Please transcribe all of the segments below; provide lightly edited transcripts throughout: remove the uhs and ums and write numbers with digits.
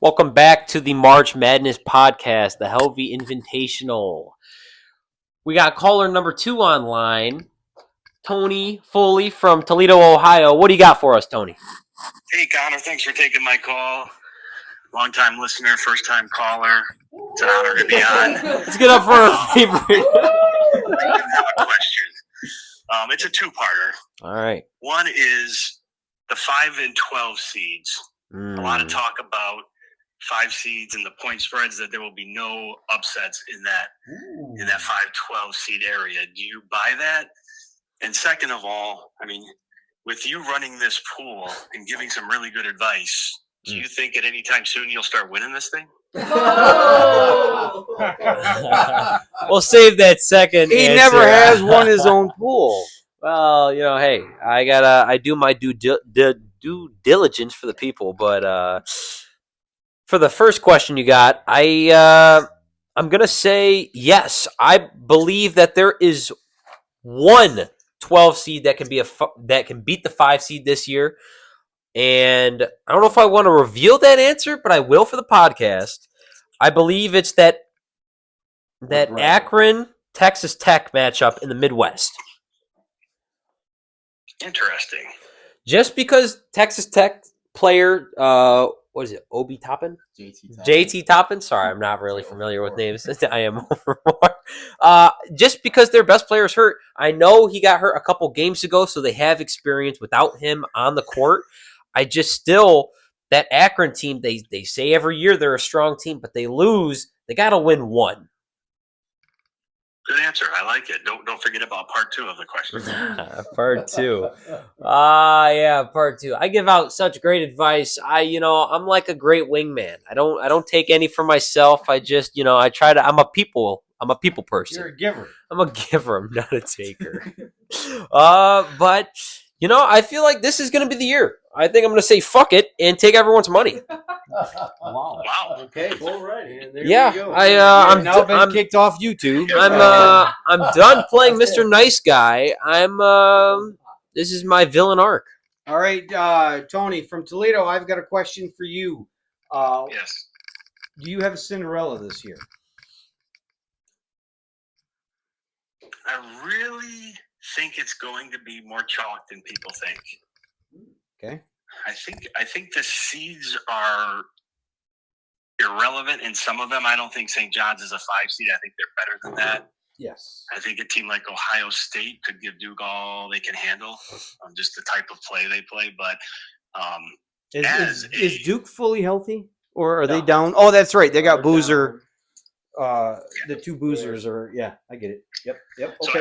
Welcome back to the March Madness podcast, the Helvey Invitational. We got caller number 2 online, Tony Foley from Toledo, Ohio. What do you got for us, Tony? Hey, Connor. Thanks for taking my call. Long-time listener, first-time caller. It's an honor to be on. Let's get up for our favorite. I have a question. It's a two-parter. All right. One is the 5 and 12 seeds. A lot of talk about 5 seeds and the point spreads, that there will be no upsets in that 5-12 seed area. Do you buy that? And second of all, I mean, with you running this pool and giving some really good advice, do you think at any time soon you'll start winning this thing? We'll save that second. He answer. never has won his own pool. Well, hey, I do my due diligence for the people, but for the first question you got, I'm gonna say yes. I believe that there is one 12 seed that can beat the 5 seed this year, and I don't know if I want to reveal that answer, but I will for the podcast. I believe it's that Akron Texas Tech matchup in the Midwest. Interesting. Just because Texas Tech player, what is it, Obi Toppin? JT Toppin? Sorry, I'm not really familiar with names. I am more. Just because their best player is hurt. I know he got hurt a couple games ago, so they have experience without him on the court. That Akron team, they say every year they're a strong team, but they lose. They got to win one. Good answer. I like it. Don't forget about part 2 of the question. Part 2. Yeah, part 2. I give out such great advice. I'm like a great wingman. I don't take any for myself. I just, I try to. I'm a people person. You're a giver. I'm a giver. I'm not a taker. But I feel like this is going to be the year. I think I'm going to say fuck it and take everyone's money. Wow. Okay. All right. Yeah. I'm now been kicked off YouTube. I'm done playing Mr. Nice Guy. This is my villain arc. All right, Tony from Toledo. I've got a question for you. Yes. Do you have a Cinderella this year? I really think it's going to be more chalk than people think. Okay. I think the seeds are irrelevant in some of them. I don't think St. John's is a 5 seed. I think they're better than that. Yes. I think a team like Ohio State could give Duke all they can handle, just the type of play they play. But is Duke fully healthy, or are they down? Oh, that's right. They got Boozer. The 2 Boozers are. Yeah, I get it. Yep. Okay. So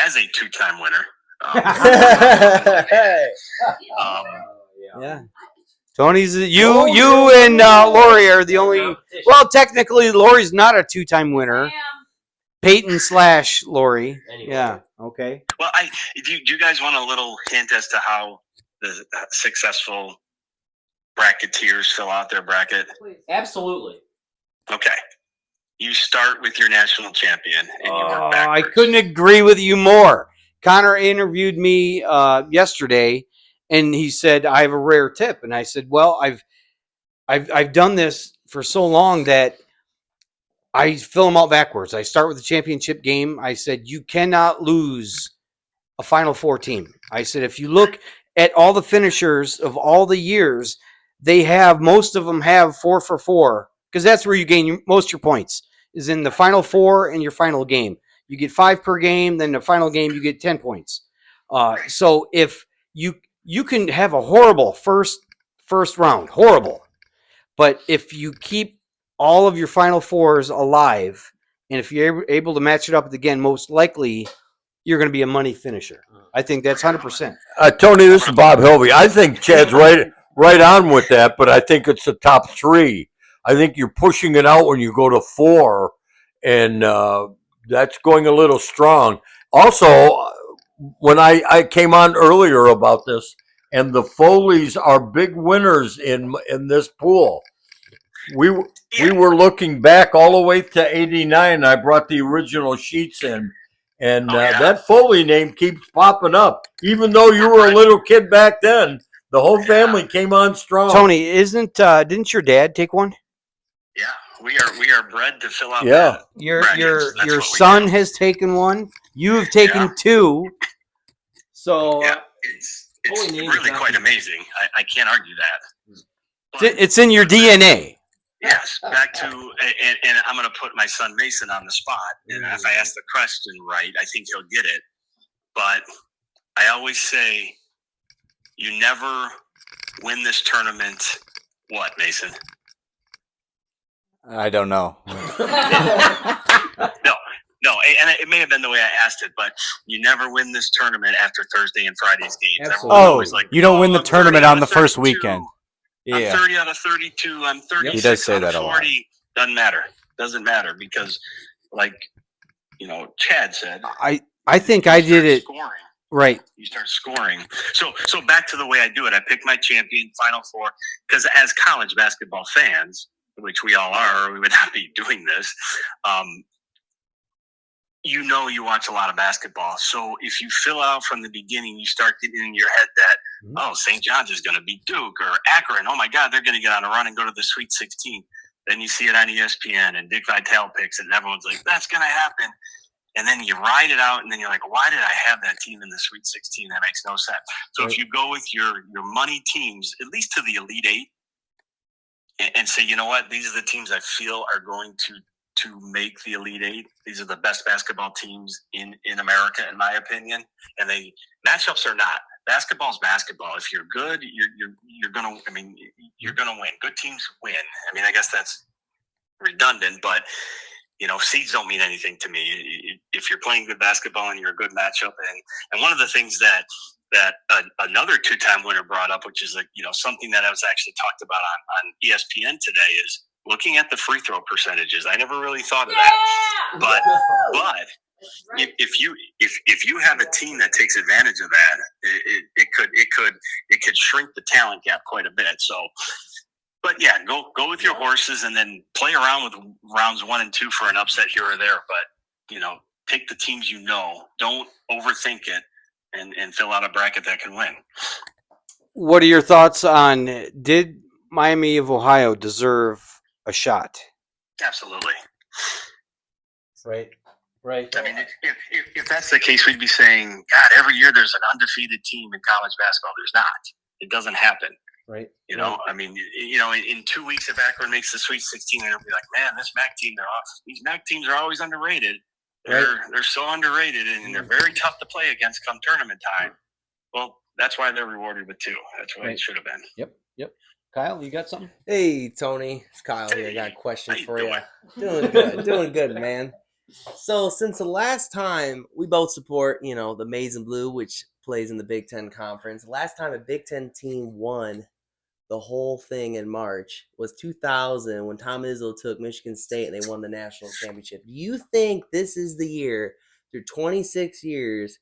as a 2-time winner. Yeah. Tony's you and Lori are the only. Well, technically, Lori's not a 2-time winner. Peyton / Lori. Anyway. Yeah. Okay. Well, do you guys want a little hint as to how the successful bracketeers fill out their bracket? Absolutely. Okay. You start with your national champion, and you work backwards. I couldn't agree with you more. Connor interviewed me yesterday, and he said I have a rare tip, and I said, well, I've done this for so long that I fill them out backwards. I start with the championship game. I said you cannot lose a Final Four team. I said if you look at all the finishers of all the years, most of them have 4 for 4, because that's where you gain most of your points, is in the Final Four and your final game. You get 5 per game, then the final game you get 10 points. So if you can have a horrible first round, horrible, but if you keep all of your Final Fours alive, and if you're able to match it up again, most likely you're going to be a money finisher. I think that's 100%. Tony, this is Bob Hilvey. I think Chad's right on with that, but I think it's the top 3. I think you're pushing it out when you go to 4, and that's going a little strong. Also, when I came on earlier about this, and the Foleys are big winners in this pool. We were looking back all the way to '89. I brought the original sheets in, and that Foley name keeps popping up. Even though you were a little kid back then, The whole family came on strong. Tony, didn't your dad take one? Yeah, we are bred to fill out. Yeah. Your brackets. your That's your what we son do. has taken one. You have taken Yeah. 2. So Yeah, it's Holy name really is not quite good. amazing. I can't argue that. But it's in your DNA. yes, back to and I'm going to put my son Mason on the spot. And if I ask the question right, I think he'll get it. But I always say, you never win this tournament. What, Mason? I don't know. No, and it may have been the way I asked it, but you never win this tournament after Thursday and Friday's games. Absolutely. Everyone's Oh, always like, you don't win the I'm 30 tournament out on of the first 32. weekend. I'm Yeah. 30 out of 32. I'm 36 He does say out of that a lot. 40. Doesn't matter. Doesn't matter because, like, Chad said, I think I did it scoring. right. You start scoring. So back to the way I do it. I pick my champion, Final Four, because as college basketball fans, which we all are, or we would not be doing this. You watch a lot of basketball. So if you fill out from the beginning, you start getting in your head that, St. John's is going to beat Duke or Akron. Oh my God, they're going to get on a run and go to the Sweet 16. Then you see it on ESPN and Dick Vitale picks it, and everyone's like, that's going to happen. And then you ride it out, and then you're like, why did I have that team in the Sweet 16? That makes no sense. So if you go with your money teams, at least to the Elite Eight, and say, you know what, these are the teams I feel are going to make the Elite Eight. These are the best basketball teams in America, in my opinion. And matchups are not. Basketball's basketball. If you're good, you're gonna. I mean, you're gonna win. Good teams win. I mean, I guess that's redundant, but seeds don't mean anything to me. If you're playing good basketball and you're a good matchup, and one of the things that another 2-time winner brought up, which is something that I was actually talked about on ESPN today, is looking at the free throw percentages. I never really thought of that, but if you have a team that takes advantage of that, it could shrink the talent gap quite a bit. So, but yeah, go with your horses and then play around with rounds 1 and 2 for an upset here or there. But take the teams don't overthink it, and fill out a bracket that can win. What are your thoughts on, did Miami of Ohio deserve a shot? Absolutely. Right. I mean, if that's the case, we'd be saying, God, every year there's an undefeated team in college basketball. There's not. It doesn't happen. Right. I mean, in 2 weeks, if Akron makes the Sweet 16, and it'll be like, man, this MAC team, these MAC teams are always underrated. They're so underrated, and they're very tough to play against come tournament time. Well, that's why they're rewarded with 2. That's what it should have been. Yep. Kyle, you got something? Hey, Tony. It's Kyle here. I got a question How you for you. doing? Doing good, man. So, since the last time we both support, the Maize and Blue, which plays in the Big Ten Conference, the last time a Big Ten team won the whole thing in March was 2000 when Tom Izzo took Michigan State and they won the national championship. Do you think this is the year, through 26 years,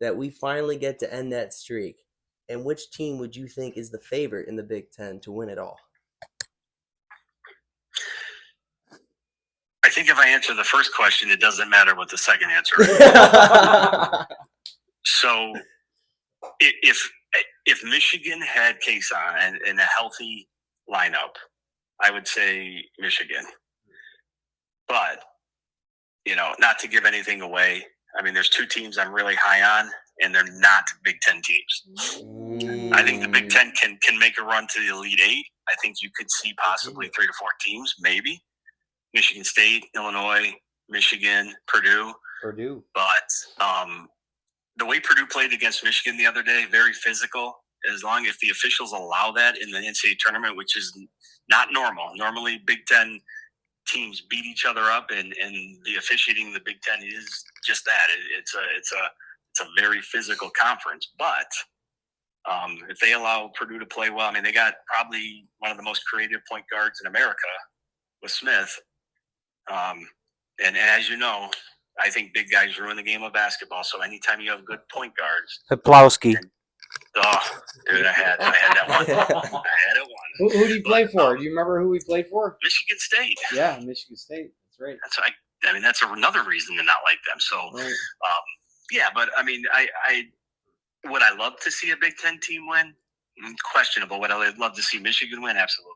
that we finally get to end that streak? And which team would you think is the favorite in the Big Ten to win it all? I think if I answer the first question, it doesn't matter what the second answer is. So if Michigan had Kason and a healthy lineup, I would say Michigan. But, not to give anything away, I mean, there's 2 teams I'm really high on, and they're not Big Ten teams. I think the Big Ten can make a run to the Elite Eight. I think you could see possibly 3 to 4 teams, maybe. Michigan State, Illinois, Michigan, Purdue. But the way Purdue played against Michigan the other day, very physical. If the officials allow that in the NCAA tournament, which is not normal. Normally, Big Ten teams beat each other up, and the officiating in the Big Ten is just that. It's a very physical conference. But if they allow Purdue to play well, I mean, they got probably one of the most creative point guards in America with Smith. And as you know, I think big guys ruin the game of basketball. So anytime you have good point guards, Peplowski. Oh, dude, I had that one. I had it one. Who did he play for? Do you remember who he played for? Michigan State. Yeah, Michigan State. That's right. That's another reason to not like them. So, yeah, but I mean, would I love to see a Big Ten team win? questionable. Would I love to see Michigan win? Absolutely.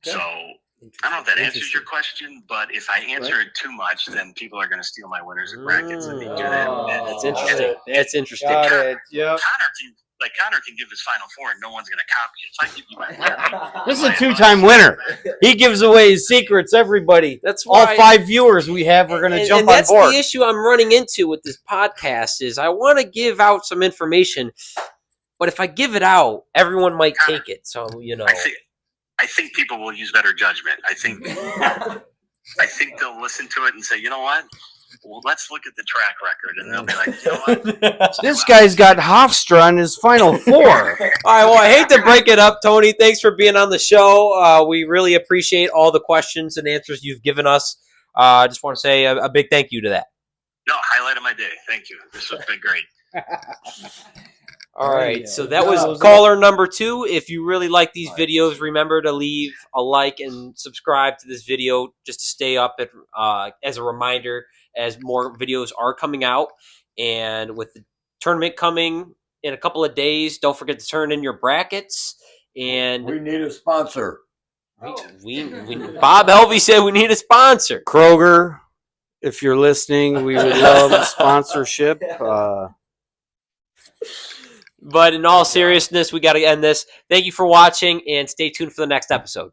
Okay. So I don't know if that answers your question, but if I answer it too much, then people are going to steal my winners and brackets. Let me do that. That's interesting. That's interesting. Got it. Yep. Connor can give his Final Four, and no one's going to copy it. If I give you my This is a two-time winner. He gives away his secrets. Everybody, That's all why 5 viewers we have are going to jump and on that's board. the issue I'm running into with this podcast is I want to give out some information, but if I give it out, everyone might take it. So I think people will use better judgment. I think they'll listen to it and say, you know what? Well, let's look at the track record, and they'll be like, you know what? This guy's got Hofstra in his Final Four. All right, well, I hate to break it up, Tony. Thanks for being on the show. We really appreciate all the questions and answers you've given us. I just want to say a big thank you to that. No, highlight of my day. Thank you. This has been great. All right, Yeah. so that was caller number 2. If you really like these videos, remember to leave a like and subscribe to this video just to stay up as a reminder as more videos are coming out. And with the tournament coming in a couple of days, don't forget to turn in your brackets. And We need a sponsor. we Bob Helvey said we need a sponsor. Kroger, if you're listening, we would love a sponsorship. But in all seriousness, we got to end this. Thank you for watching, and stay tuned for the next episode.